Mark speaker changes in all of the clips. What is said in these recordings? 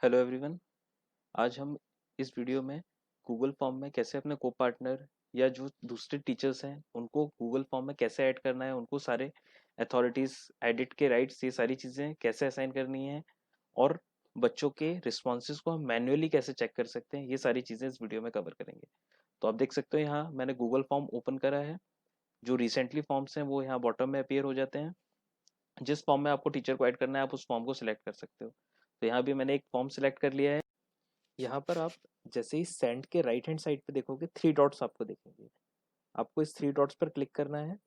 Speaker 1: Hello everyone. आज हम इस वीडियो में गूगल फॉर्म में कैसे अपने को पार्टनर या जो दूसरे टीचर्स हैं उनको गूगल फॉर्म में कैसे ऐड करना है, उनको सारे अथॉरिटीज़, एडिट के राइट्स, ये सारी चीज़ें कैसे असाइन करनी है और बच्चों के रिस्पॉन्सेज को हम मैन्युअली कैसे चेक कर सकते हैं, ये सारी चीज़ें इस वीडियो में कवर करेंगे। तो आप देख सकते हो यहाँ मैंने गूगल फॉर्म ओपन करा है। जो रिसेंटली फॉर्म्स हैं वो यहाँ बॉटम में अपीयर हो जाते हैं। जिस फॉर्म में आपको टीचर को ऐड करना है आप उस फॉर्म को सिलेक्ट कर सकते हो। तो यहाँ भी मैंने एक फॉर्म सिलेक्ट कर लिया है। यहाँ पर आप जैसे ही सेंड के राइट हैंड साइड पे देखोगे थ्री डॉट्स आपको दिखेंगे। आपको इस थ्री डॉट्स पर क्लिक करना है।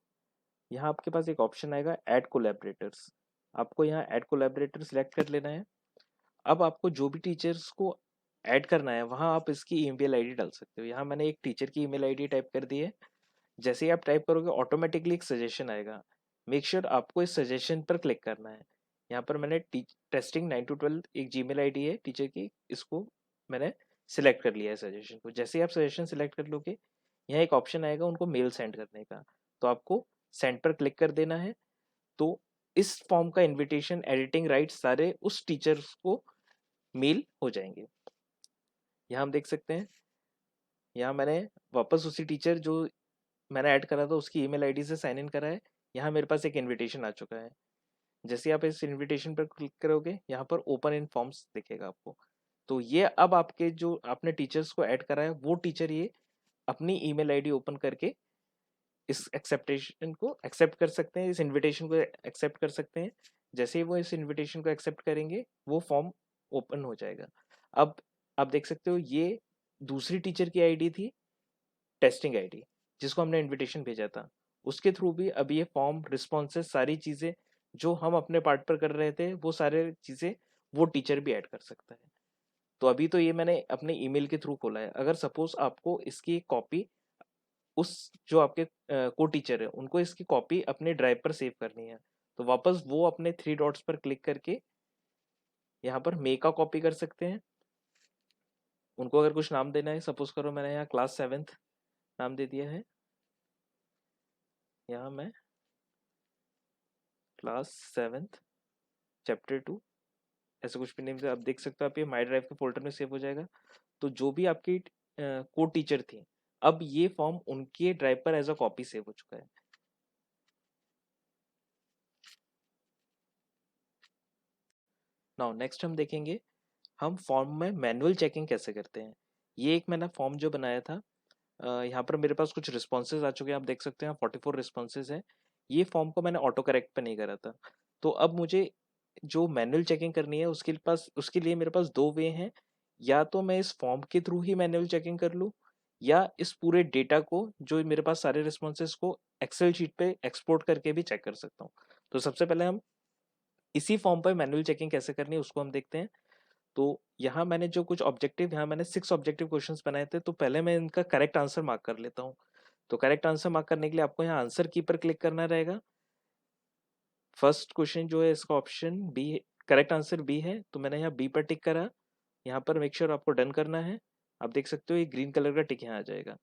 Speaker 1: यहाँ आपके पास एक ऑप्शन आएगा ऐड कोलैबोरेटर्स। आपको यहाँ ऐड कोलैबोरेटर सिलेक्ट कर लेना है। अब आपको जो भी टीचर्स को ऐड करना है वहाँ आप इसकी ईमेल आईडी डाल सकते हो। यहाँ मैंने एक टीचर की ईमेल आईडी टाइप कर दी है। जैसे ही आप टाइप करोगे ऑटोमेटिकली एक सजेशन आएगा। मेक श्योर आपको इस सजेशन पर क्लिक करना है। यहाँ पर मैंने टेस्टिंग 9 to 12 एक जीमेल आईडी है टीचर की, इसको मैंने सिलेक्ट कर लिया है सजेशन को। जैसे ही आप सजेशन सिलेक्ट कर लोगे यहाँ एक ऑप्शन आएगा उनको मेल सेंड करने का, तो आपको सेंड पर क्लिक कर देना है। तो इस फॉर्म का इनविटेशन, एडिटिंग राइट सारे उस टीचर्स को मेल हो जाएंगे। यहाँ हम देख सकते हैं, यहाँ मैंने वापस उसी टीचर जो मैंने ऐड करा था उसकी ईमेल आईडी से साइन इन करा है। यहाँ मेरे पास एक इनविटेशन आ चुका है। जैसे आप इस इनविटेशन पर क्लिक करोगे यहाँ पर ओपन इन फॉर्म्स दिखेगा आपको। तो ये अब आपके जो आपने टीचर्स को ऐड करा है वो टीचर ये अपनी ईमेल आईडी ओपन करके इस एक्सेप्टेशन को एक्सेप्ट कर सकते हैं, इस इनविटेशन को एक्सेप्ट कर सकते हैं। जैसे ही वो इस इनविटेशन को एक्सेप्ट करेंगे वो फॉर्म ओपन हो जाएगा। अब आप देख सकते हो ये दूसरी टीचर की आईडी थी, टेस्टिंग आईडी, जिसको हमने इनविटेशन भेजा था। उसके थ्रू भी अब ये फॉर्म, रिस्पॉन्सेज, सारी चीज़ें जो हम अपने पार्ट पर कर रहे थे वो सारे चीज़ें वो टीचर भी ऐड कर सकता है। तो अभी तो ये मैंने अपने ईमेल के थ्रू खोला है। अगर सपोज आपको इसकी एक कॉपी उस जो आपके को टीचर है उनको इसकी कॉपी अपने ड्राइव पर सेव करनी है, तो वापस वो अपने थ्री डॉट्स पर क्लिक करके यहाँ पर मेक का कॉपी कर सकते हैं। उनको अगर कुछ नाम देना है, सपोज करो मैंने यहाँ क्लास 7th नाम दे दिया है। यहाँ मैं क्लास 7th चैप्टर 2 ऐसे कुछ भी नेम से आप देख सकते हो। आप ये माई ड्राइव के फोल्डर में सेव हो जाएगा। तो जो भी आपकी को टीचर थी अब ये फॉर्म उनके ड्राइव पर एज अ कॉपी सेव हो चुका है। नाउ नेक्स्ट हम देखेंगे हम फॉर्म में मैनुअल चेकिंग कैसे करते हैं। ये एक मैंने फॉर्म जो बनाया था, यहाँ पर मेरे पास कुछ रिस्पॉन्सेज आ चुके हैं। आप देख सकते हैं 44 रिस्पॉन्सेज है। ये फॉर्म को मैंने ऑटो करेक्ट पे नहीं करा था। तो अब मुझे जो मैनुअल चेकिंग करनी है उसके लिए मेरे पास दो वे हैं। या तो मैं इस फॉर्म के थ्रू ही मैनुअल चेकिंग कर लूँ, या इस पूरे डेटा को जो मेरे पास सारे रिस्पॉन्सेज को एक्सेल शीट पे एक्सपोर्ट करके भी चेक कर सकता हूँ। तो सबसे पहले हम इसी फॉर्म पर मैनुअल चेकिंग कैसे करनी है उसको हम देखते हैं। तो यहाँ मैंने जो कुछ ऑब्जेक्टिव, यहाँ मैंने 6 ऑब्जेक्टिव क्वेश्चंस बनाए थे। तो पहले मैं इनका करेक्ट आंसर मार्क कर लेता हूँ। तो करेक्ट आंसर मार्क करने के लिए आपको यहाँ आंसर की पर क्लिक करना रहेगा। फर्स्ट क्वेश्चन जो है इसका option B, correct answer B है, तो मैंने यहाँ बी पर टिक करा। यहाँ पर मेक श्योर आपको डन करना है। आप देख सकते हो ये ग्रीन कलर का टिक यहाँ आ जाएगा।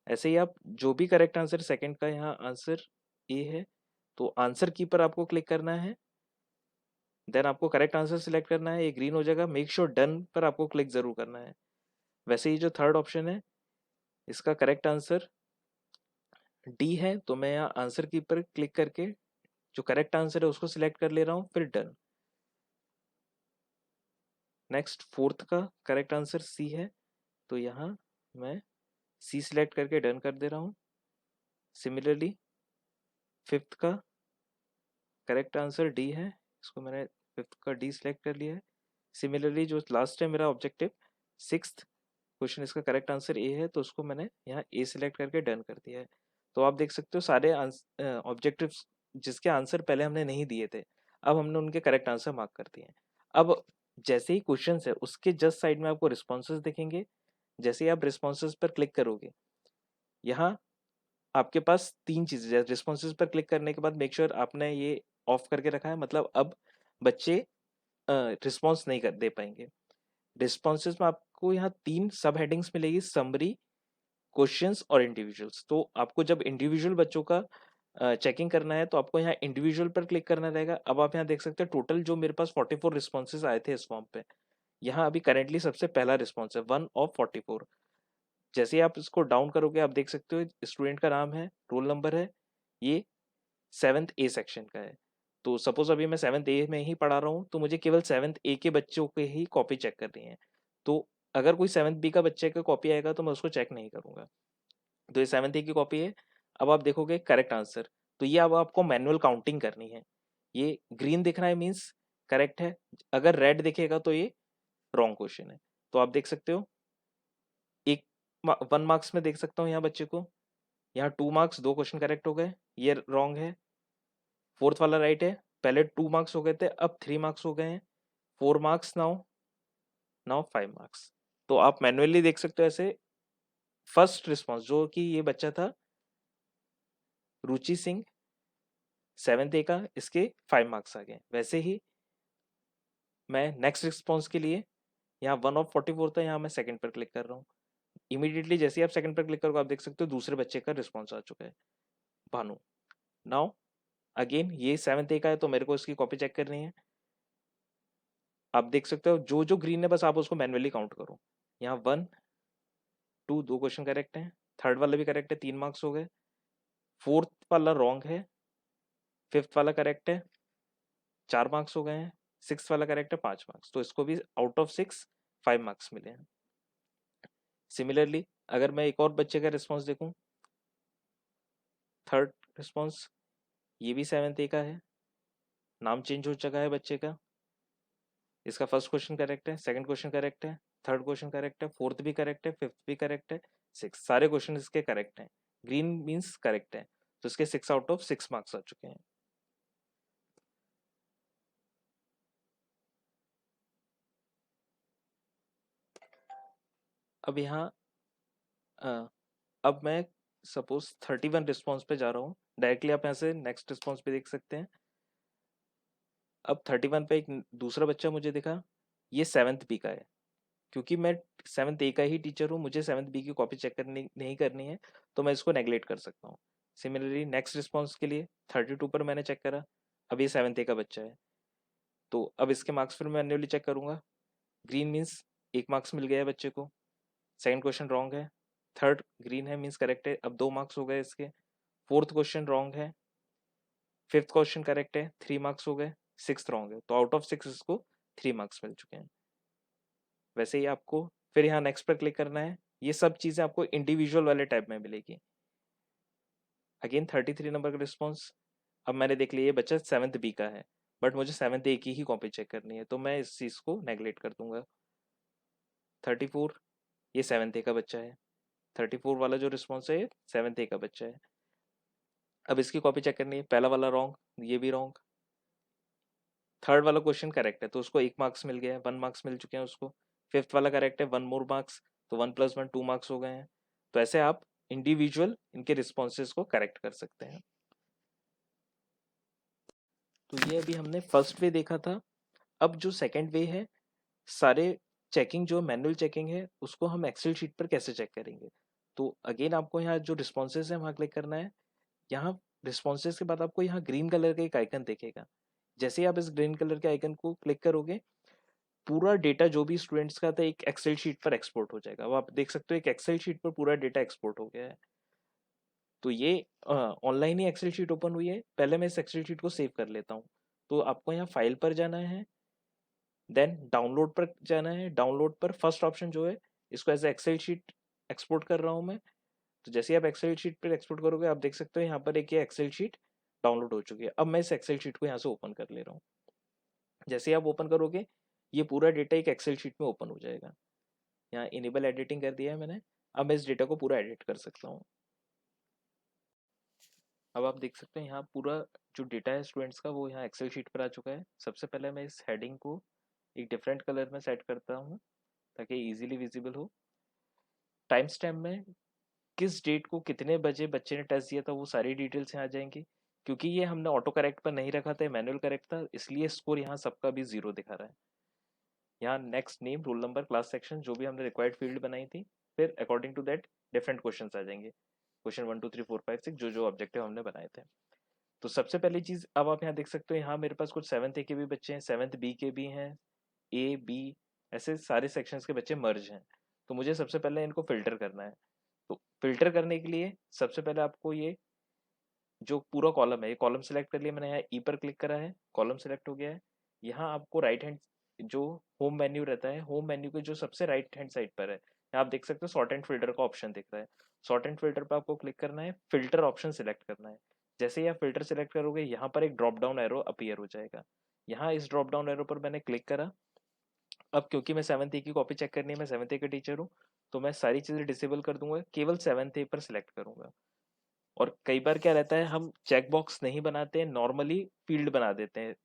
Speaker 1: ऐसे ही आप जो भी करेक्ट आंसर, सेकंड का यहाँ आंसर ए है तो आंसर की पर आपको क्लिक करना है। देन आपको करेक्ट आंसर सिलेक्ट करना है, ये ग्रीन हो जाएगा। मेक श्योर डन पर आपको क्लिक जरूर करना है। वैसे ही जो थर्ड ऑप्शन है इसका करेक्ट आंसर डी है, तो मैं यहाँ आंसर की पर क्लिक करके जो करेक्ट आंसर है उसको सिलेक्ट कर ले रहा हूँ, फिर डन। नेक्स्ट फोर्थ का करेक्ट आंसर सी है, तो यहाँ मैं सी सिलेक्ट करके डन कर दे रहा हूँ। सिमिलरली फिफ्थ का करेक्ट आंसर डी है, इसको मैंने फिफ्थ का डी सिलेक्ट कर लिया है। सिमिलरली जो लास्ट है मेरा ऑब्जेक्टिव, सिक्स्थ क्वेश्चन, इसका करेक्ट आंसर ए है, तो उसको मैंने यहाँ ए सिलेक्ट करके डन कर दिया है। तो आप देख सकते हो सारे ऑब्जेक्टिव्स जिसके आंसर पहले हमने नहीं दिए थे अब हमने उनके करेक्ट आंसर मार्क कर दिए हैं। अब जैसे ही क्वेश्चन है उसके जस्ट साइड में आपको रिस्पॉन्सेज दिखेंगे। जैसे ही आप रिस्पॉन्सेज पर क्लिक करोगे यहाँ आपके पास तीन चीजें, रिस्पॉन्सेज पर क्लिक करने के बाद मेक श्योर आपने ये ऑफ करके रखा है, मतलब अब बच्चे रिस्पॉन्स नहीं कर दे पाएंगे। रिस्पॉन्सेज में आपको यहाँ तीन सब हेडिंग्स मिलेगी, समरी, क्वेश्चंस और इंडिविजुअल्स। तो आपको जब इंडिविजुअल बच्चों का चेकिंग करना है तो आपको यहाँ इंडिविजुअल पर क्लिक करना रहेगा। अब आप यहाँ देख सकते हैं टोटल जो मेरे पास 44 रिस्पॉन्सेज आए थे इस फॉर्म पे, यहाँ अभी करेंटली सबसे पहला रिस्पॉन्स है 1 of 44। जैसे ही आप इसको डाउन करोगे आप देख सकते हो स्टूडेंट का नाम है, रोल नंबर है, ये 7th A सेक्शन का है। तो सपोज अभी मैं 7th A में ही पढ़ा रहा हूँ, तो मुझे केवल 7th A के बच्चों के ही कॉपी चेक करनी है। तो अगर कोई 7th B का बच्चे का कॉपी आएगा तो मैं उसको चेक नहीं करूंगा। तो ये 7th A की कॉपी है। अब आप देखोगे करेक्ट आंसर, तो ये अब आपको मैनुअल काउंटिंग करनी है। ये ग्रीन दिख रहा है मीन्स करेक्ट है, अगर रेड दिखेगा तो ये रॉन्ग क्वेश्चन है। तो आप देख सकते हो एक 1 मार्क्स में देख सकता हूँ यहाँ बच्चे को, यहाँ 2 मार्क्स, 2 क्वेश्चन करेक्ट हो गए, ये रॉन्ग है। फोर्थ वाला राइट है, पहले 2 मार्क्स हो गए थे अब 3 मार्क्स हो गए हैं, 4 मार्क्स नाउ, नाउ 5 मार्क्स। तो आप मैन्युअली देख सकते हो ऐसे। फर्स्ट रिस्पॉन्स जो कि ये बच्चा था रुचि सिंह 7th A का, इसके 5 मार्क्स आ गए। वैसे ही मैं नेक्स्ट रिस्पॉन्स के लिए यहाँ 1 of 44 था, यहाँ मैं सेकंड पर क्लिक कर रहा हूँ। इमीडिएटली जैसे ही आप सेकंड पर क्लिक करोगे आप देख सकते हो दूसरे बच्चे का रिस्पॉन्स आ चुका है, भानु। नाउ अगेन ये 7th A का है तो मेरे को इसकी कॉपी चेक करनी है। आप देख सकते हो जो जो ग्रीन है बस आप उसको मैन्युअली काउंट करो। यहाँ 1 2, 2 क्वेश्चन करेक्ट हैं, थर्ड वाला भी करेक्ट है, 3 मार्क्स हो गए। फोर्थ वाला रॉन्ग है, फिफ्थ वाला करेक्ट है, 4 मार्क्स हो गए हैं। सिक्स वाला करेक्ट है, 5 मार्क्स। तो इसको भी आउट ऑफ 6 5 मार्क्स मिले हैं। सिमिलरली अगर मैं एक और बच्चे का रिस्पॉन्स देखूं, थर्ड रिस्पॉन्स, ये भी 7th A का है, नाम चेंज हो चुका है बच्चे का। इसका फर्स्ट क्वेश्चन करेक्ट है, सेकंड क्वेश्चन करेक्ट है, थर्ड क्वेश्चन करेक्ट है, फोर्थ भी करेक्ट है, फिफ्थ भी करेक्ट है, सिक्स, सारे क्वेश्चन इसके करेक्ट हैं। ग्रीन मीन्स करेक्ट है, तो इसके 6 out of 6 मार्क्स आ चुके हैं। अब यहाँ अब मैं सपोज 31 रिस्पॉन्स पे जा रहा हूँ, डायरेक्टली आप यहाँ से नेक्स्ट रिस्पॉन्स पे देख सकते हैं। अब 31 पे एक दूसरा बच्चा मुझे दिखा, ये 7th B का है। क्योंकि मैं 7th A का ही टीचर हूँ, मुझे 7th B की कॉपी चेक करनी नहीं करनी है, तो मैं इसको नेगलेक्ट कर सकता हूँ। सिमिलरली नेक्स्ट रिस्पॉन्स के लिए 32 पर मैंने चेक करा, अब ये 7th A का बच्चा है, तो अब इसके मार्क्स फिर मैं मैन्युअली चेक करूंगा। ग्रीन मीन्स 1 मार्क्स मिल गया है बच्चे को, सेकंड क्वेश्चन रॉन्ग है, थर्ड ग्रीन है मीन्स करेक्ट है, अब 2 मार्क्स हो गए इसके। फोर्थ क्वेश्चन रॉन्ग है, फिफ्थ क्वेश्चन करेक्ट है, 3 मार्क्स हो गए, सिक्स रॉन्ग है, तो आउट ऑफ 6 इसको 3 मार्क्स मिल चुके हैं। वैसे ही आपको फिर यहाँ नेक्स्ट पर क्लिक करना है, ये सब चीज़ें आपको इंडिविजुअल वाले टाइप में मिलेगी। अगेन 33 नंबर का रिस्पॉन्स, अब मैंने देख लिया ये बच्चा 7th B का है, बट मुझे 7th A की ही कॉपी चेक करनी है, तो मैं इस चीज़ को नेगलेक्ट कर दूंगा। 34, ये 7th A का बच्चा है, 34 वाला जो रिस्पॉन्स है ये 7th A का बच्चा है। अब इसकी कॉपी चेक करनी है, पहला वाला रॉन्ग, ये भी रॉन्ग, थर्ड वाला क्वेश्चन करेक्ट है तो उसको 1 मार्क्स मिल गया है, 1 मार्क्स मिल चुके हैं उसको। फिफ्थ वाला करेक्ट है, 1 मोर मार्क्स, तो 1 + 1 2 मार्क्स हो गए हैं। तो ऐसे आप इंडिविजुअल इनके रिस्पॉन्सेज को करेक्ट कर सकते हैं। तो ये अभी हमने फर्स्ट वे देखा था। अब जो सेकंड वे है, सारे चेकिंग जो मैनुअल चेकिंग है उसको हम एक्सेल शीट पर कैसे चेक करेंगे। तो अगेन आपको यहाँ जो रिस्पॉन्सेज है वहाँ क्लिक करना है। यहाँ रिस्पॉन्सेज के बाद आपको यहाँ ग्रीन कलर का एक आइकन दिखेगा। जैसे ही आप इस ग्रीन कलर के आइकन को क्लिक करोगे, पूरा डेटा जो भी स्टूडेंट्स का था एक एक्सेल शीट पर एक्सपोर्ट हो जाएगा। अब आप देख सकते हो एक एक्सेल शीट पर पूरा डेटा एक्सपोर्ट हो गया है। तो ये ऑनलाइन ही एक्सेल शीट ओपन हुई है, पहले मैं इस एक्सेल शीट को सेव कर लेता हूँ। तो आपको यहाँ फाइल पर जाना है, देन डाउनलोड पर जाना है। डाउनलोड पर फर्स्ट ऑप्शन जो है, इसको एज एक्सेल शीट एक्सपोर्ट कर रहा हूँ मैं। तो जैसे ही आप एक्सेल शीट पर एक्सपोर्ट करोगे आप देख सकते हो यहाँ पर एक ये एक्सेल शीट डाउनलोड हो चुकी है। अब मैं इस एक्सेल शीट को यहाँ से ओपन कर ले रहा हूँ। जैसे ही आप ओपन करोगे ये पूरा डेटा एक एक्सेल शीट में ओपन हो जाएगा। यहाँ इनेबल एडिटिंग कर दिया है मैंने, अब मैं इस डेटा को पूरा एडिट कर सकता हूँ। अब आप देख सकते हैं यहाँ पूरा जो डेटा है स्टूडेंट्स का वो यहाँ एक्सेल शीट पर आ चुका है। सबसे पहले मैं इस हेडिंग को एक डिफरेंट कलर में सेट करता हूँ ताकि इजीली विजिबल हो। टाइम स्टैम्प में किस डेट को कितने बजे बच्चे ने टेस्ट दिया था वो सारी डिटेल्स यहाँ आ जाएंगी। क्योंकि ये हमने ऑटो करेक्ट पर नहीं रखा था, मैनुअल करेक्ट था, इसलिए स्कोर यहाँ सबका भी 0 दिखा रहा है। यहाँ next name, roll number, class section जो भी हमने रिक्वायर्ड फील्ड बनाई थी, फिर according to that different question आ जाएंगे। क्वेश्चन 1 2 3 4 5 6 जो जो ऑब्जेक्टिव हमने बनाए थे। तो सबसे पहली चीज अब आप यहाँ देख सकते हो, यहाँ मेरे पास कुछ 7th A के भी बच्चे हैं, 7th B के भी हैं, A B ऐसे सारे सेक्शंस के बच्चे मर्ज हैं। तो मुझे सबसे पहले इनको फिल्टर करना है। तो फिल्टर करने के लिए सबसे पहले आपको ये जो पूरा कॉलम है, ये कॉलम सेलेक्ट कर लिया मैंने, यहाँ ई पर क्लिक करा है, कॉलम सेलेक्ट हो गया है। यहाँ आपको राइट हैंड जो होम मेन्यू रहता है, होम मेन्यू के जो सबसे राइट हैंड साइड पर है, यहाँ आप देख सकते हो सॉर्ट एंड फिल्टर का ऑप्शन दिख रहा है। सॉर्ट एंड फिल्टर पर आपको क्लिक करना है, फिल्टर ऑप्शन सिलेक्ट करना है। जैसे ही आप फिल्टर सेलेक्ट करोगे, यहाँ पर एक ड्रॉप डाउन एरो अपीयर हो जाएगा। यहाँ इस ड्रॉप डाउन एरो पर मैंने क्लिक करा। अब क्योंकि मैं 7th ए की कॉपी चेक करनी है, मैं 7th ए का टीचर हूँ, तो मैं सारी चीज़ें डिसेबल कर दूंगा, केवल 7th ए पर सिलेक्ट करूंगा। और कई बार क्या रहता है, हम चेक बॉक्स नहीं बनाते हैं, नॉर्मली फील्ड बना देते हैं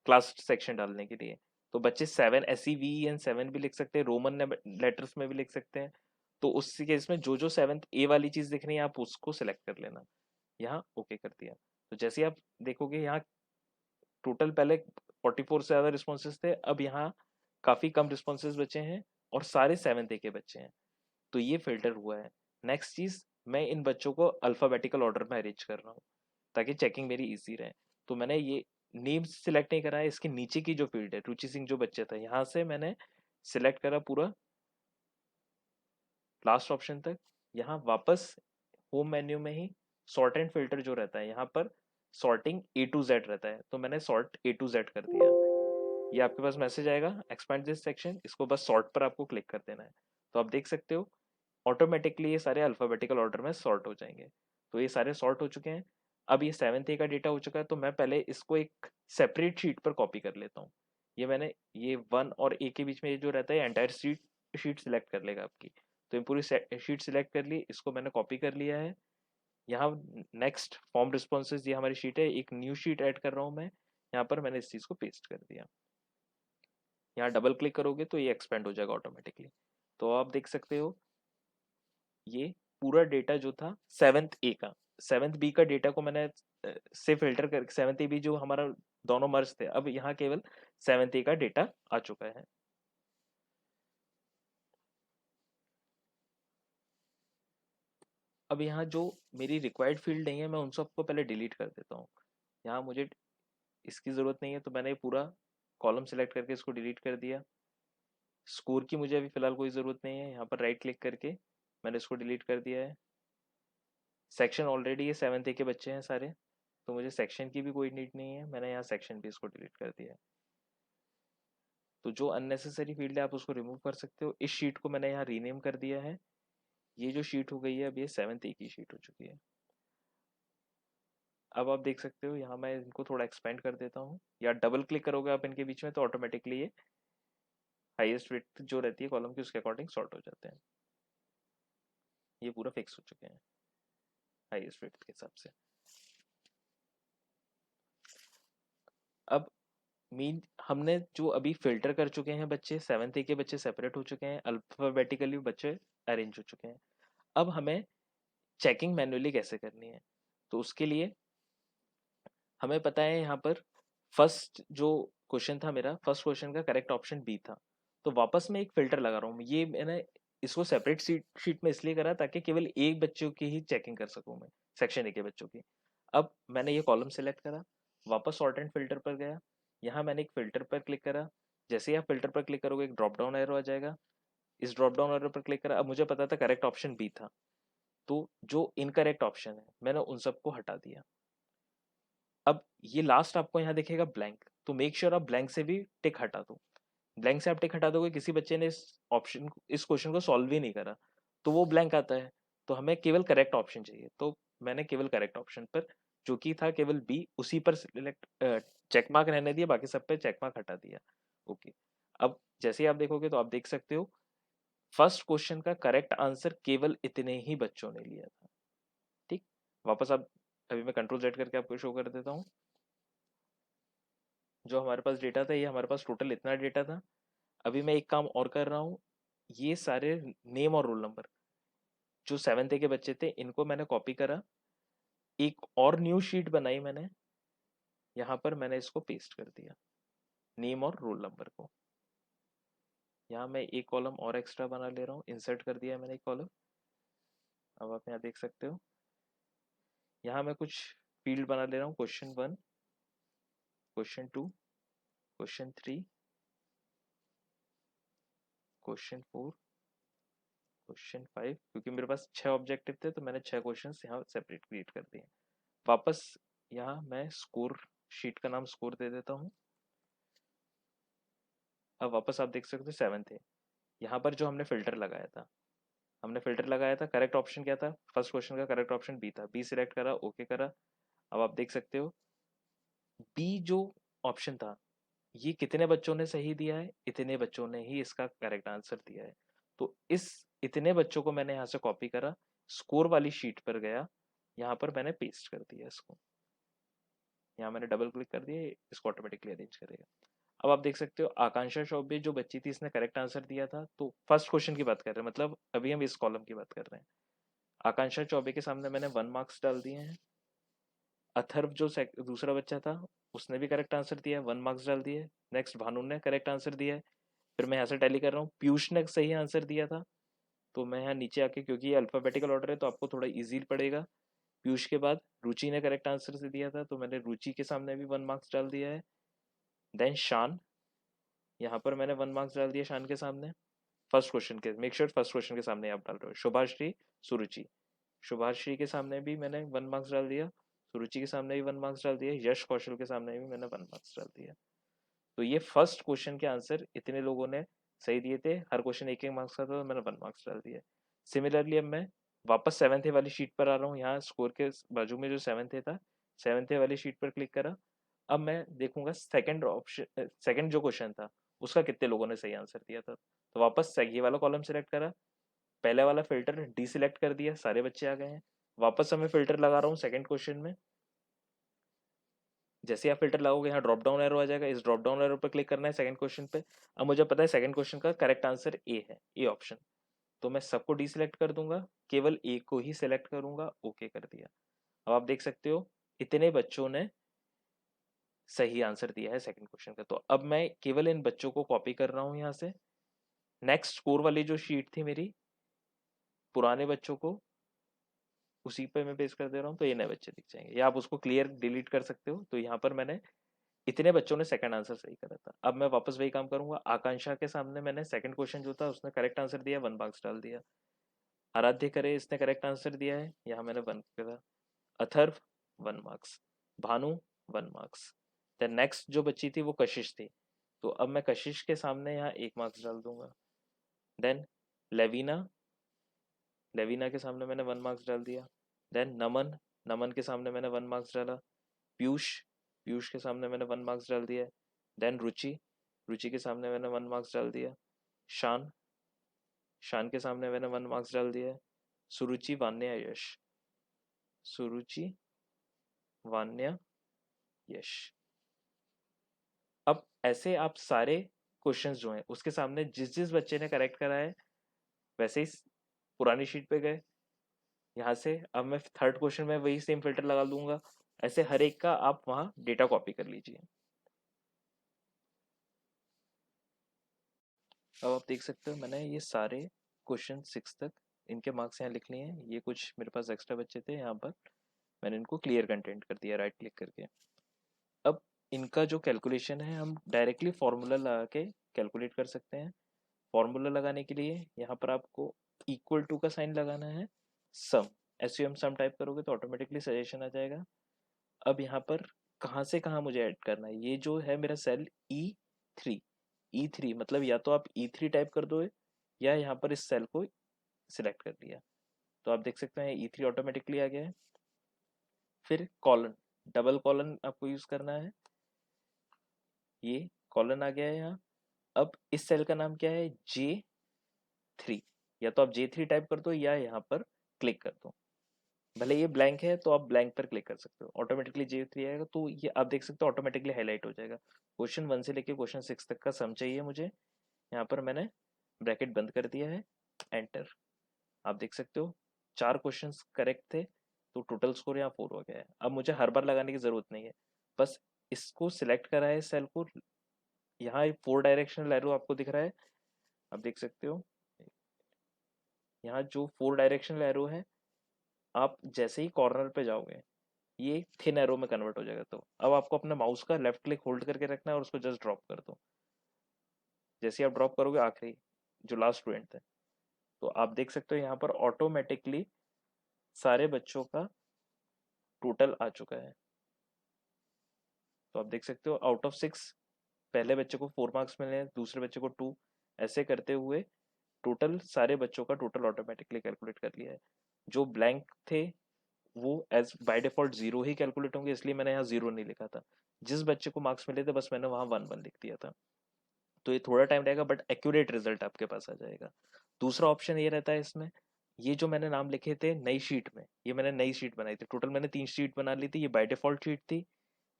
Speaker 1: क्लास सेक्शन डालने के लिए। तो बच्चे 7 SEVEN भी लिख सकते हैं, रोमन लेटर्स में भी लिख सकते हैं। तो उस केस में जो जो 7th ए वाली चीज़ दिख रही है, आप उसको सिलेक्ट कर लेना। यहाँ ओके कर दिया। तो जैसे आप देखोगे, यहाँ टोटल पहले 44 से ज़्यादा रिस्पॉन्सेज थे, अब यहाँ काफ़ी कम रिस्पॉन्सेज बचे हैं और सारे 7th ए के बच्चे हैं। तो ये फिल्टर हुआ है। नेक्स्ट चीज़, मैं इन बच्चों को अल्फ़ाबेटिकल ऑर्डर में अरेंज कर रहा हूँ ताकि चेकिंग मेरी इजी रहे। तो मैंने ये नेम सिलेक्ट नहीं करा है, इसके नीचे की जो फील्ड है, रुचि सिंह जो बच्चा था, यहाँ से मैंने सिलेक्ट करा पूरा लास्ट ऑप्शन तक। यहाँ वापस होम मेन्यू में ही सॉर्ट एंड फिल्टर जो रहता है, यहाँ पर सॉर्टिंग A to Z रहता है, तो मैंने सॉर्ट A to Z कर दिया। ये आपके पास मैसेज आएगा, एक्सपैंड दिस सेक्शन, इसको बस सॉर्ट पर आपको क्लिक कर देना है। तो आप देख सकते हो ऑटोमेटिकली ये सारे अल्फाबेटिकल ऑर्डर में सॉर्ट हो जाएंगे। तो ये सारे सॉर्ट हो चुके हैं। अब ये 7th ए का डेटा हो चुका है, तो मैं पहले इसको एक सेपरेट शीट पर कॉपी कर लेता हूँ। ये मैंने ये 1 और ए के बीच में ये जो रहता है, एंटायर शीट सिलेक्ट कर लेगा आपकी। तो ये पूरी शीट सिलेक्ट कर ली, इसको मैंने कॉपी कर लिया है। यहाँ नेक्स्ट फॉर्म रिस्पॉन्सेज, ये हमारी शीट है, एक न्यू शीट ऐड कर रहा हूँ मैं। यहाँ पर मैंने इस चीज़ को पेस्ट कर दिया। यहाँ डबल क्लिक करोगे तो ये एक्सपेंड हो जाएगा ऑटोमेटिकली। तो आप देख सकते हो ये पूरा डेटा जो था 7th ए का, 7th बी का डेटा को मैंने से फिल्टर कर 7th ए बी जो हमारा दोनों मर्ज थे, अब यहाँ केवल 7th ए का डेटा आ चुका है। अब यहाँ जो मेरी रिक्वायर्ड फील्ड नहीं है, मैं उन सबको पहले डिलीट कर देता हूँ। यहाँ मुझे इसकी ज़रूरत नहीं है, तो मैंने पूरा कॉलम सेलेक्ट करके इसको डिलीट कर दिया। स्कोर की मुझे अभी फ़िलहाल कोई ज़रूरत नहीं है, यहाँ पर राइट क्लिक करके मैंने इसको डिलीट कर दिया है। सेक्शन ऑलरेडी ये 7th ए के बच्चे हैं सारे, तो मुझे सेक्शन की भी कोई नीड नहीं है, मैंने यहाँ सेक्शन भी इसको डिलीट कर दिया है। तो जो अननेसेसरी फील्ड है आप उसको रिमूव कर सकते हो। इस शीट को मैंने यहाँ रीनेम कर दिया है। ये जो शीट हो गई है, अब ये 7th ए की शीट हो चुकी है। अब आप देख सकते हो, यहाँ मैं इनको थोड़ा एक्सपेंड कर देता हूँ, या डबल क्लिक करोगे आप इनके बीच में तो ऑटोमेटिकली ये हाईएस्ट विड्थ जो रहती है कॉलम की उसके अकॉर्डिंग सॉर्ट हो जाते हैं। ये पूरा फिक्स हो चुके हैं हाईएस्ट विड्थ के हिसाब से। अब मीन हमने जो अभी फिल्टर कर चुके हैं बच्चे, 7th ए के बच्चे सेपरेट हो चुके हैं, अल्फाबेटिकली बच्चे अरेंज हो चुके हैं। अब हमें चेकिंग मैन्युअली कैसे करनी है, तो उसके लिए हमें पता है यहाँ पर फर्स्ट जो क्वेश्चन था मेरा, फर्स्ट क्वेश्चन का करेक्ट ऑप्शन बी था। तो वापस मैं एक फिल्टर लगा रहा हूँ, ये मैंने इसको सेपरेट शीट में इसलिए करा ताकि केवल एक बच्चों की ही चेकिंग कर सकूँ मैं, सेक्शन ए के बच्चों की। अब मैंने ये कॉलम सेलेक्ट करा, वापस सॉर्ट एंड फिल्टर पर गया, यहाँ मैंने एक फिल्टर पर क्लिक करा। जैसे ही आप फिल्टर पर क्लिक करोगे, एक ड्रॉप डाउन एरो आ जाएगा, इस ड्रॉप डाउन एरो पर क्लिक करा। अब मुझे पता था करेक्ट ऑप्शन बी था, तो जो इनकरेक्ट ऑप्शन है मैंने उन सबको हटा दिया। अब ये लास्ट आपको यहाँ दिखेगा ब्लैंक, तो मेक श्योर आप ब्लैंक से भी टिक हटा दो। ब्लैंक से आप टिक हटा दोगे, किसी बच्चे ने इस क्वेश्चन को सॉल्व ही नहीं करा तो वो ब्लैंक आता है। तो हमें केवल करेक्ट ऑप्शन चाहिए, तो मैंने केवल करेक्ट ऑप्शन पर, जो कि था केवल बी, उसी पर सिलेक्ट चेक मार्क रहने दिया, बाकी सब पे चेक मार्क हटा दिया। ओके। अब जैसे ही आप देखोगे तो आप देख सकते हो फर्स्ट क्वेश्चन का करेक्ट आंसर केवल इतने ही बच्चों ने लिया था। ठीक। वापस आप, अभी मैं कंट्रोल Z करके आपको शो कर देता हूँ। जो हमारे पास डेटा था, ये हमारे पास टोटल इतना डेटा था। अभी मैं एक काम और कर रहा हूँ, ये सारे नेम और रोल नंबर जो 7th ए के बच्चे थे इनको मैंने कॉपी करा, एक और न्यू शीट बनाई मैंने, यहाँ पर मैंने इसको पेस्ट कर दिया नेम और रोल नंबर को। यहाँ मैं एक कॉलम और एक्स्ट्रा बना ले रहा हूँ, इंसर्ट कर दिया मैंने एक कॉलम। अब आप यहाँ देख सकते हो, यहाँ मैं कुछ फील्ड बना ले रहा हूँ, Question 1, Question 2, Question 3, question 4, question 5, क्योंकि मेरे पास 6 ऑब्जेक्टिव थे तो मैंने 6 क्वेश्चन यहाँ सेपरेट क्रिएट कर दिए। वापस यहाँ मैं स्कोर शीट का नाम स्कोर दे देता हूँ। अब वापस आप देख सकते हो 7 थे। यहाँ पर जो हमने फिल्टर लगाया था, करेक्ट ऑप्शन क्या था, फर्स्ट क्वेश्चन का करेक्ट ऑप्शन बी था, बी सिलेक्ट करा, ओके करा। अब आप देख सकते हो बी जो ऑप्शन था, ये कितने बच्चों ने सही दिया है, इतने बच्चों ने ही इसका करेक्ट आंसर दिया है। तो इस इतने बच्चों को मैंने यहाँ से कॉपी करा, स्कोर वाली शीट पर गया, यहाँ पर मैंने पेस्ट कर दिया इसको, यहाँ मैंने डबल क्लिक कर दिया, इसको ऑटोमेटिकली अरेंज करेगा। अब आप देख सकते हो आकांक्षा चौबे जो बच्ची थी, इसने करेक्ट आंसर दिया था। तो फर्स्ट क्वेश्चन की बात कर रहे हैं, मतलब अभी हम इस कॉलम की बात कर रहे हैं। आकांक्षा चौबे के सामने मैंने 1 मार्क्स डाल दिए हैं। अथर्व जो दूसरा बच्चा था, उसने भी करेक्ट आंसर दिया, 1 मार्क्स डाल दिए। नेक्स्ट भानु ने करेक्ट आंसर दिया है। फिर मैं यहाँ से टैली कर रहा हूँ, पीयूष ने सही आंसर दिया था, तो मैं यहाँ नीचे आके, क्योंकि ये अल्फाबेटिकल ऑर्डर है तो आपको थोड़ा इजी पड़ेगा। पीयूष के बाद रुचि ने करेक्ट आंसर से दिया था, तो मैंने रुचि के सामने भी 1 मार्क्स डाल दिया है। देन शान, यहाँ पर मैंने 1 मार्क्स डाल दिया शान के सामने। फर्स्ट क्वेश्चन के, मेक श्योर फर्स्ट क्वेश्चन के सामने आप डाल रहे हो। शुभाश्री, सुरुचि, शुभाश्री के सामने भी मैंने 1 मार्क्स डाल दिया, सुरुचि के सामने भी 1 मार्क्स डाल दिया, यश कौशल के सामने भी मैंने 1 मार्क्स डाल दिया। तो ये फर्स्ट क्वेश्चन के आंसर इतने लोगों ने सही दिए थे, हर क्वेश्चन 1-1 मार्क्स का था, तो मैंने 1 मार्क्स डाल दिया। सिमिलरली अब मैं वापस 7th वाली शीट पर आ रहा हूँ, यहाँ स्कोर के बाजू में जो 7th था, 7th वाली शीट पर क्लिक करा। अब मैं देखूंगा सेकंड ऑप्शन, सेकंड जो क्वेश्चन था उसका कितने लोगों ने सही आंसर दिया था। तो वापस ये वाला कॉलम सेलेक्ट करा, पहले वाला फिल्टर डी सिलेक्ट कर दिया, सारे बच्चे आ गए हैं। वापस मैं फिल्टर लगा रहा हूँ सेकंड क्वेश्चन में। जैसे आप फिल्टर लगाओगे, यहाँ ड्रॉप डाउन एरो आ जाएगा, इस ड्रॉप डाउन एरो पर क्लिक करना है सेकंड क्वेश्चन पे। अब मुझे पता है सेकंड क्वेश्चन का करेक्ट आंसर ए है, ए ऑप्शन। तो मैं सबको डी सिलेक्ट कर दूंगा, केवल ए को ही सिलेक्ट करूंगा, ओके कर दिया। अब आप देख सकते हो इतने बच्चों ने सही आंसर दिया है सेकंड क्वेश्चन का। तो अब मैं केवल इन बच्चों को कॉपी कर रहा हूँ यहाँ से, नेक्स्ट स्कोर वाली जो शीट थी मेरी, पुराने बच्चों को उसी पे मैं पेस्ट कर दे रहा हूँ, तो ये नए बच्चे दिख जाएंगे, या आप उसको क्लियर डिलीट कर सकते हो। तो यहाँ पर मैंने इतने बच्चों ने सेकंड आंसर सही करा था। अब मैं वापस वही काम करूंगा, आकांक्षा के सामने मैंने सेकंड क्वेश्चन जो था उसने करेक्ट आंसर दिया, 1 मार्क्स डाल दिया। आराध्य करे, इसने करेक्ट आंसर दिया है, यहाँ मैंने 1 करा। Atharv 1 marks, Bhanu 1 marks. Then next जो बच्ची थी वो कशिश थी, तो अब मैं कशिश के सामने यहाँ 1 मार्क्स डाल दूंगा। देन लेविना, लेविना के सामने मैंने 1 मार्क्स डाल दिया। देन नमन, नमन के सामने मैंने 1 मार्क्स डाला। पीयूष, पीयूष के सामने मैंने 1 मार्क्स डाल दिया। देन रुचि, रुचि के सामने मैंने 1 मार्क्स डाल दिया। शान, शान के सामने मैंने 1 मार्क्स डाल दिया। सुरुचि, वान्या, यश, सुरुचि, वान्या, यश। अब ऐसे आप सारे क्वेश्चंस जो हैं उसके सामने जिस जिस बच्चे ने करेक्ट करा है वैसे ही पुरानी शीट पे गए। यहाँ से अब मैं थर्ड क्वेश्चन में वही सेम फिल्टर लगा लूंगा। ऐसे हर एक का आप वहाँ डेटा कॉपी कर लीजिए। अब आप देख सकते हो मैंने ये सारे क्वेश्चन 6 तक इनके मार्क्स यहाँ लिख लिए हैं। ये कुछ मेरे पास एक्स्ट्रा बच्चे थे, यहाँ पर मैंने इनको क्लियर कंटेंट कर दिया राइट क्लिक करके। अब इनका जो कैलकुलेशन है हम डायरेक्टली फॉर्मूला लगा के कैलकुलेट कर सकते हैं। फॉर्मूला लगाने के लिए यहाँ पर आपको इक्वल टू का साइन लगाना है, सम, एसयूएम सम टाइप करोगे तो ऑटोमेटिकली सजेशन आ जाएगा। अब यहाँ पर कहाँ से कहाँ मुझे ऐड करना है, ये जो है मेरा सेल E3, E3 मतलब या तो आप E3 टाइप कर दो या यहाँ पर इस सेल को सिलेक्ट कर लिया, तो आप देख सकते हैं E3 ऑटोमेटिकली आ गया है। फिर कॉलन, डबल कॉलन आपको यूज करना है, ये कॉलन आ गया है यहाँ। अब इस सेल का नाम क्या है, J3, या तो आप J3 टाइप कर दो या यहाँ पर क्लिक कर दो, भले ये ब्लैंक है तो आप ब्लैंक पर क्लिक कर सकते हो, ऑटोमेटिकली J3 आएगा। तो ये आप देख सकते हो ऑटोमेटिकली हाईलाइट हो जाएगा। क्वेश्चन 1 से लेके क्वेश्चन 6 तक का सम चाहिए मुझे, यहाँ पर मैंने ब्रैकेट बंद कर दिया है, एंटर। आप देख सकते हो 4 क्वेश्चंस करेक्ट थे, तो टोटल स्कोर यहाँ 4 हो गया है। अब मुझे हर बार लगाने की जरूरत नहीं है, बस इसको सिलेक्ट करा है सेल को, यहाँ 4 डायरेक्शनल एरो आपको दिख रहा है, आप देख सकते हो यहाँ जो 4 डायरेक्शनल एरो है, आप जैसे ही कॉर्नर पे जाओगे ये थिन एरो में कन्वर्ट हो जाएगा। तो अब आपको अपने माउस का लेफ्ट क्लिक होल्ड करके रखना है और उसको जस्ट ड्रॉप कर दो। जैसे आप ड्रॉप करोगे आखिरी जो लास्ट स्टूडेंट थे। तो आप देख सकते हो यहाँ पर ऑटोमेटिकली सारे बच्चों का टोटल आ चुका है। तो आप देख सकते हो आउट ऑफ 6 पहले बच्चे को 4 मार्क्स मिले हैं, दूसरे बच्चे को 2, ऐसे करते हुए टोटल सारे बच्चों का टोटल ऑटोमेटिकली कैलकुलेट कर लिया है। जो ब्लैंक थे वो एज बाय डिफॉल्ट 0 ही कैलकुलेट होंगे, इसलिए मैंने यहाँ 0 नहीं लिखा था। जिस बच्चे को मार्क्स मिले थे बस मैंने वहाँ 1 1 लिख दिया था। तो ये थोड़ा टाइम रहेगा बट एक्यूरेट रिजल्ट आपके पास आ जाएगा। दूसरा ऑप्शन ये रहता है इसमें, ये जो मैंने नाम लिखे थे नई शीट में, ये मैंने नई शीट बनाई थी, टोटल मैंने 3 शीट बना ली थी, ये बाय डिफॉल्ट शीट थी।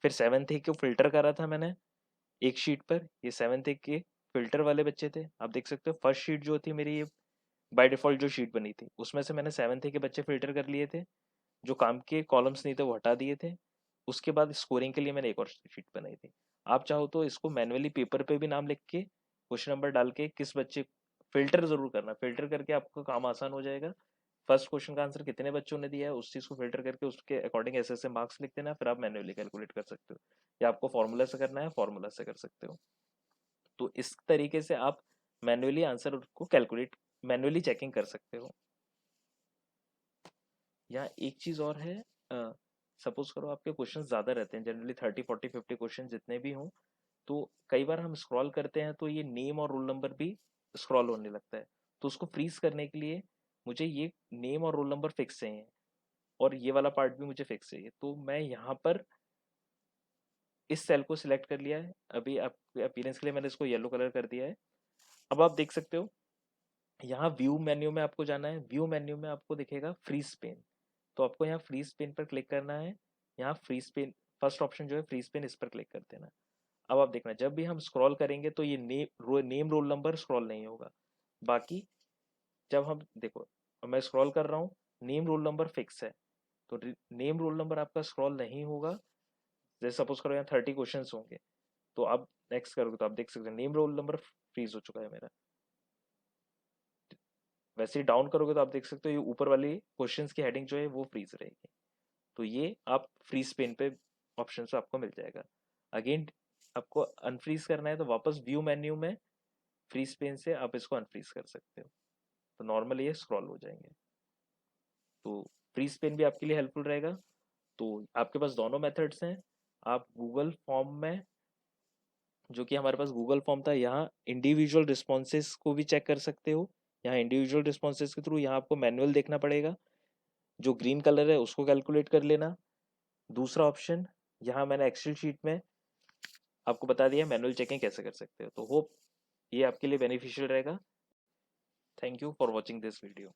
Speaker 1: फिर 7th ए को फिल्टर करा था मैंने एक शीट पर, ये 7th ए के फिल्टर वाले बच्चे थे। आप देख सकते हो फर्स्ट शीट जो थी मेरी, ये बाय डिफॉल्ट जो शीट बनी थी उसमें से मैंने 7th ए के बच्चे फिल्टर कर लिए थे, जो काम के कॉलम्स नहीं थे वो हटा दिए थे। उसके बाद स्कोरिंग के लिए मैंने एक और शीट बनाई थी। आप चाहो तो इसको मैनुअली पेपर पे भी नाम लिख के क्वेश्चन नंबर डाल के किस बच्चे, फिल्टर जरूर करना, फिल्टर करके आपका काम आसान हो जाएगा। फर्स्ट क्वेश्चन का आंसर कितने बच्चों ने दिया है उस चीज को फिल्टर करके उसके अकॉर्डिंग ऐसे ऐसे मार्क्स लिख देना, फिर आप मैन्युअली कैलकुलेट कर सकते हो, या आपको फॉर्मूला से करना है फॉर्मूला से कर सकते हो। तो इस तरीके से आप मैन्युअली आंसर को कैलकुलेट, मैन्युअली चेकिंग कर सकते हो। यहाँ एक चीज और है, सपोज करो आपके क्वेश्चन ज्यादा रहते हैं, जनरली 30 40 50 क्वेश्चन जितने भी हों, तो कई बार हम स्क्रॉल करते हैं तो ये नेम और रोल नंबर भी स्क्रॉल होने लगता है। तो उसको फ्रीज करने के लिए मुझे ये नेम और रोल नंबर फिक्स चाहिए, और ये वाला पार्ट भी मुझे फिक्स चाहिए। तो मैं यहाँ पर इस सेल को सिलेक्ट कर लिया है, अभी आपके अपीयरेंस के लिए मैंने इसको येलो कलर कर दिया है। अब आप देख सकते हो यहाँ व्यू मेन्यू में आपको जाना है, व्यू मेन्यू में आपको दिखेगा फ्रीज पेन। तो आपको यहाँ फ्रीज पेन पर क्लिक करना है। यहाँ फ्रीज पेन फर्स्ट ऑप्शन जो है फ्रीज पेन, इस पर क्लिक कर देना। अब आप देखना जब भी हम स्क्रॉल करेंगे तो ये नेम रोल नंबर स्क्रॉल नहीं होगा। बाकी जब हम देखो, अब मैं स्क्रॉल कर रहा हूँ, नेम रोल नंबर फिक्स है, तो नेम रोल नंबर आपका स्क्रॉल नहीं होगा। जैसे सपोज करो यहाँ 30 क्वेश्चन होंगे, तो आप नेक्स्ट करोगे तो आप देख सकते हैं नेम रोल नंबर फ्रीज हो चुका है मेरा। वैसे ही डाउन करोगे तो आप देख सकते हो ये ऊपर वाली क्वेश्चंस की हेडिंग जो है वो फ्रीज रहेगी। तो ये आप फ्रीज पेन पे ऑप्शन से आपको मिल जाएगा। अगेन आपको अनफ्रीज करना है तो वापस व्यू मेन्यू में फ्रीज पेन से आप इसको अनफ्रीज कर सकते हो, तो नॉर्मली ये स्क्रॉल हो जाएंगे। तो फ्रीज पेन भी आपके लिए हेल्पफुल रहेगा। तो आपके पास दोनों मेथड्स हैं। आप गूगल फॉर्म में, जो कि हमारे पास गूगल फॉर्म था, यहाँ इंडिविजुअल रिस्पॉन्सेज को भी चेक कर सकते हो। यहाँ इंडिविजुअल रिस्पॉन्सेज के थ्रू यहाँ आपको मैनुअल देखना पड़ेगा, जो ग्रीन कलर है उसको कैलकुलेट कर लेना। दूसरा ऑप्शन यहाँ मैंने एक्सेल शीट में आपको बता दिया मैनुअल चेकिंग कैसे कर सकते हो। तो होप ये आपके लिए बेनिफिशियल रहेगा। Thank you for watching this video.